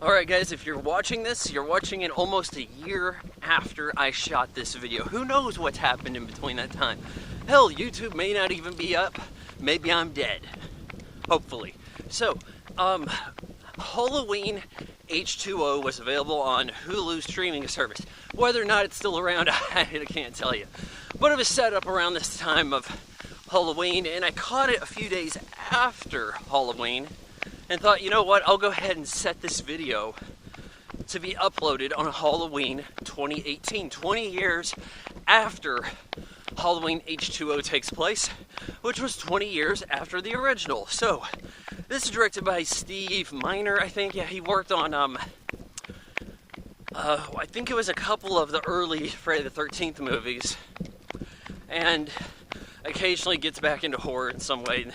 Alright guys, if you're watching this, you're watching it almost a year after I shot this video. Who knows what's happened in between that time? Hell, YouTube may not even be up. Maybe I'm dead. Hopefully. So, Halloween H20 was available on Hulu streaming service. Whether or not it's still around, I can't tell you. But it was set up around this time of Halloween, and I caught it a few days after Halloween, and thought, you know what, I'll go ahead and set this video to be uploaded on Halloween 2018, 20 years after Halloween H20 takes place, which was 20 years after the original. So, this is directed by Steve Miner, I think. Yeah, he worked on, I think it was a couple of the early Friday the 13th movies, and occasionally gets back into horror in some way.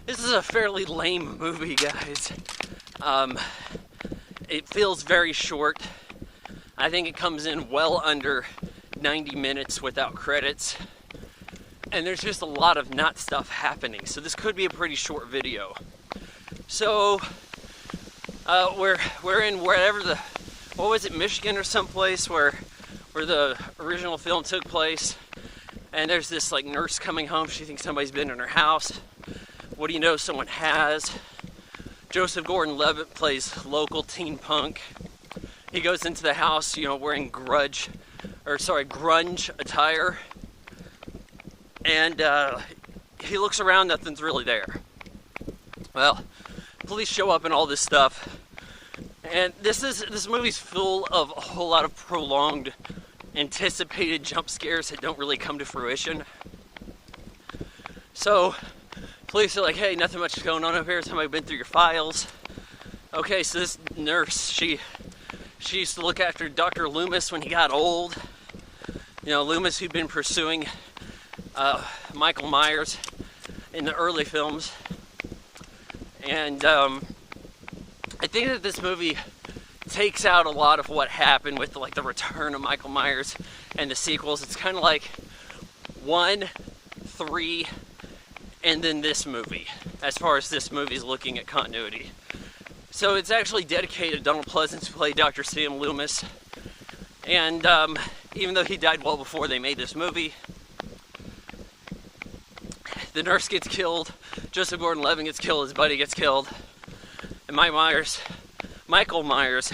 This is a fairly lame movie, guys. It feels very short. I think it comes in well under 90 minutes without credits. And there's just a lot of not stuff happening. So this could be a pretty short video. So, we're in wherever what was it, Michigan or someplace where the original film took place. And there's this like nurse coming home. She thinks somebody's been in her house. What do you know? Someone has. Joseph Gordon-Levitt plays local teen punk. He goes into the house, you know, wearing grunge attire. And he looks around, nothing's really there. Well, police show up and all this stuff. And this movie's full of a whole lot of prolonged, anticipated jump scares that don't really come to fruition. So, police are like, hey, nothing much is going on up here. Somebody been through your files. Okay, so this nurse, she used to look after Dr. Loomis when he got old. You know, Loomis, who'd been pursuing Michael Myers in the early films. And I think that this movie takes out a lot of what happened with like the return of Michael Myers and the sequels. It's kind of like 1, 3, and then this movie, as far as this movie's looking at continuity. So it's actually dedicated to Donald Pleasence, who played Dr. Sam Loomis. And even though he died well before they made this movie, the nurse gets killed, Joseph Gordon-Levitt gets killed, his buddy gets killed, and Michael Myers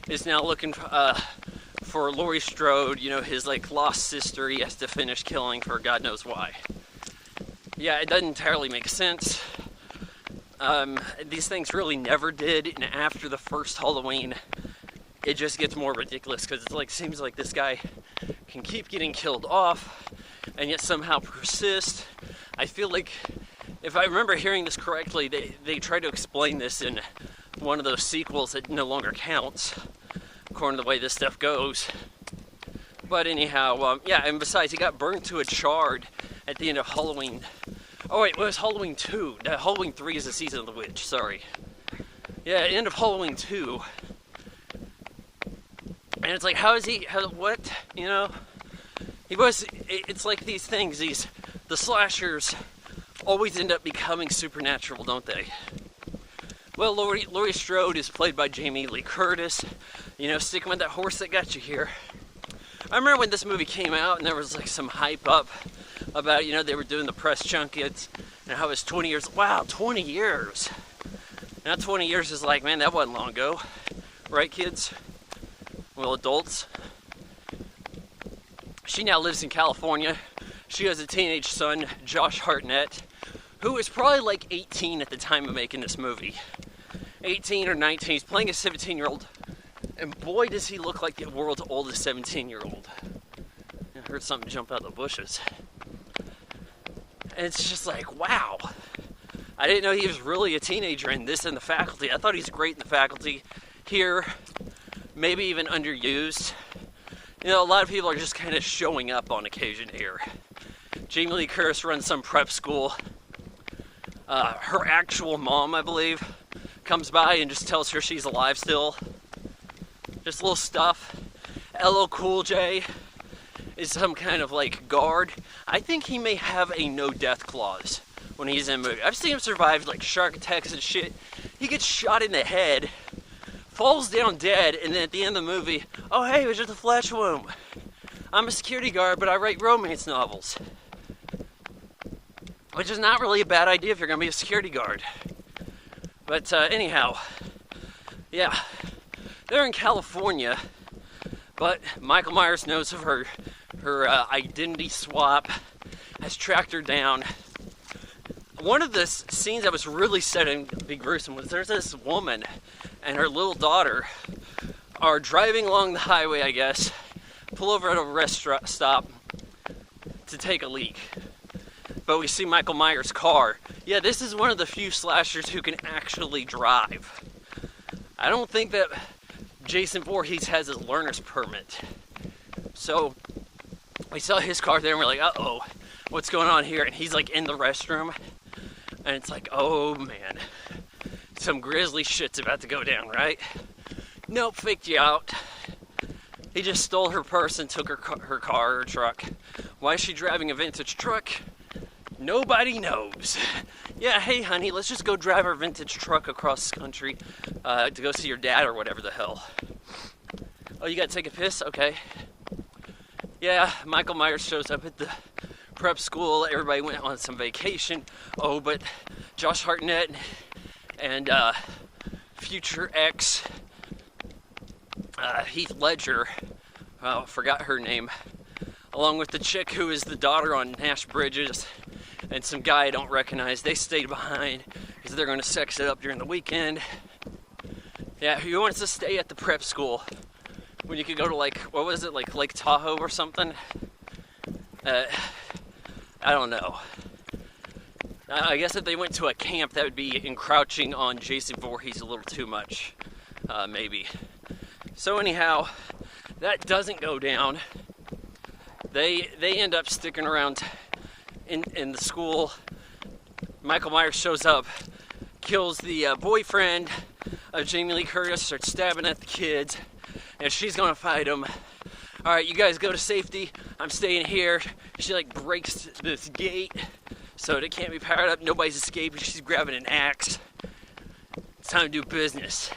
is now looking for Laurie Strode, you know, his like lost sister he has to finish killing for God knows why. Yeah, it doesn't entirely make sense. These things really never did, and after the first Halloween, it just gets more ridiculous, because it's like, seems like this guy can keep getting killed off, and yet somehow persist. I feel like, if I remember hearing this correctly, they try to explain this in one of those sequels that no longer counts, according to the way this stuff goes. But anyhow, yeah, and besides, he got burned to a chard at the end of Halloween. Oh wait, it was Halloween 2. Halloween 3 is the Season of the Witch, sorry. Yeah, end of Halloween 2. And it's like, what? You know? It's like these things, the slashers always end up becoming supernatural, don't they? Well, Laurie Strode is played by Jamie Lee Curtis. You know, sticking with that horse that got you here. I remember when this movie came out and there was like some hype up about, you know, they were doing the press junkets and how it was 20 years. Wow, 20 years. Now 20 years is like, man, that wasn't long ago. Right, kids? Well, adults. She now lives in California. She has a teenage son, Josh Hartnett, who is probably like 18 at the time of making this movie. 18 or 19. He's playing a 17-year-old. And boy, does he look like the world's oldest 17-year-old. I heard something jump out of the bushes. And it's just like, wow. I didn't know he was really a teenager in this in The Faculty. I thought he's great in The Faculty. Here, maybe even underused. You know, a lot of people are just kind of showing up on occasion here. Jamie Lee Curtis runs some prep school. Her actual mom, I believe, comes by and just tells her she's alive still. Just little stuff. LL Cool J is some kind of like guard. I think he may have a no death clause when he's in a movie. I've seen him survive like shark attacks and shit. He gets shot in the head falls down dead, and then at the end of the movie, oh hey, it was just a flesh wound. I'm a security guard, but I write romance novels. Which is not really a bad idea if you're going to be a security guard. But anyhow, yeah, they're in California, but Michael Myers knows of her identity swap, has tracked her down. One of the scenes that was really setting to be gruesome was there's this woman and her little daughter are driving along the highway, I guess, pull over at a rest stop to take a leak. But we see Michael Myers' car. Yeah, this is one of the few slashers who can actually drive. I don't think that Jason Voorhees has his learner's permit. So we saw his car there and we're like, uh-oh, what's going on here? And he's like in the restroom. And it's like, oh man, some grisly shit's about to go down, right? Nope, faked you out. He just stole her purse and took her car or truck. Why is she driving a vintage truck? Nobody knows. Yeah, hey honey, let's just go drive our vintage truck across the country to go see your dad or whatever the hell. Oh, you gotta take a piss? Okay. Yeah, Michael Myers shows up at the prep school. Everybody went on some vacation. Oh, but Josh Hartnett and future ex Heath Ledger, forgot her name, along with the chick who is the daughter on Nash Bridges and some guy I don't recognize, they stayed behind because they're going to sex it up during the weekend. Yeah, who wants to stay at the prep school when you could go to, like, what was it, like Lake Tahoe or something? I don't know. I guess if they went to a camp, that would be encroaching on Jason Voorhees a little too much, maybe. So anyhow, that doesn't go down. They end up sticking around in the school. Michael Myers shows up, kills the boyfriend of Jamie Lee Curtis, starts stabbing at the kids, and she's gonna fight him. All right, you guys go to safety. I'm staying here. She like breaks this gate so it can't be powered up. Nobody's escaping. She's grabbing an axe. It's time to do business.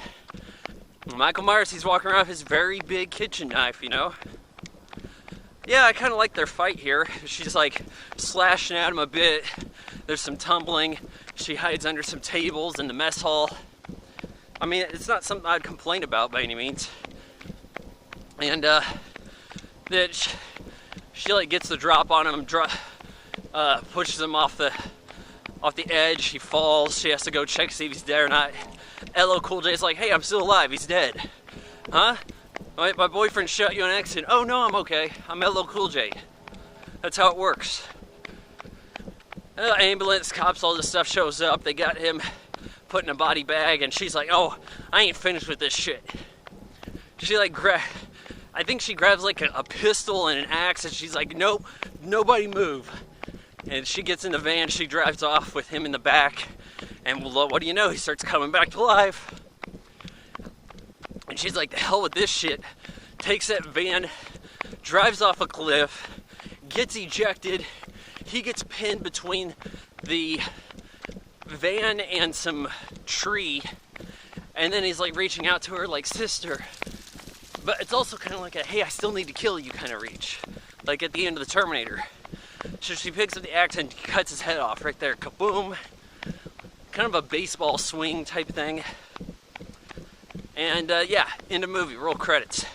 Michael Myers, he's walking around with his very big kitchen knife, you know? Yeah, I kind of like their fight here. She's like slashing at him a bit. There's some tumbling. She hides under some tables in the mess hall. I mean, it's not something I'd complain about by any means. And that she like gets the drop on him, pushes him off the edge. He falls. She has to go check see if he's dead or not. LL Cool J's like, hey, I'm still alive. He's dead. Huh? My boyfriend shot you in an accident. Oh no, I'm okay. I'm LL Cool J. That's how it works. Ambulance, cops, all this stuff shows up. They got him put in a body bag, and she's like, oh, I ain't finished with this shit. She like I think she grabs like a pistol and an axe, and she's like, nope, nobody move. And she gets in the van, she drives off with him in the back, and what do you know, he starts coming back to life. And she's like, the hell with this shit. Takes that van, drives off a cliff, gets ejected. He gets pinned between the van and some tree. And then he's like reaching out to her like, sister. But it's also kind of like a, hey, I still need to kill you kind of reach. Like at the end of the Terminator. So she picks up the axe and cuts his head off right there. Kaboom. Kind of a baseball swing type thing. And yeah, end of movie, roll credits.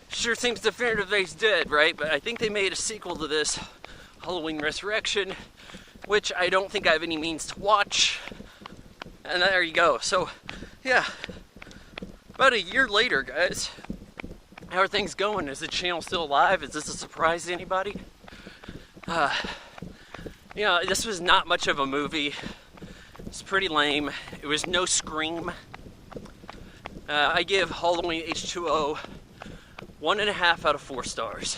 Sure seems definitive that he's dead, right? But I think they made a sequel to this, Halloween Resurrection, which I don't think I have any means to watch. And there you go. So, yeah. About a year later, guys. How are things going? Is the channel still alive? Is this a surprise to anybody? You know, this was not much of a movie. It's pretty lame. It was no Scream. I give Halloween H20 1.5 out of 4 stars.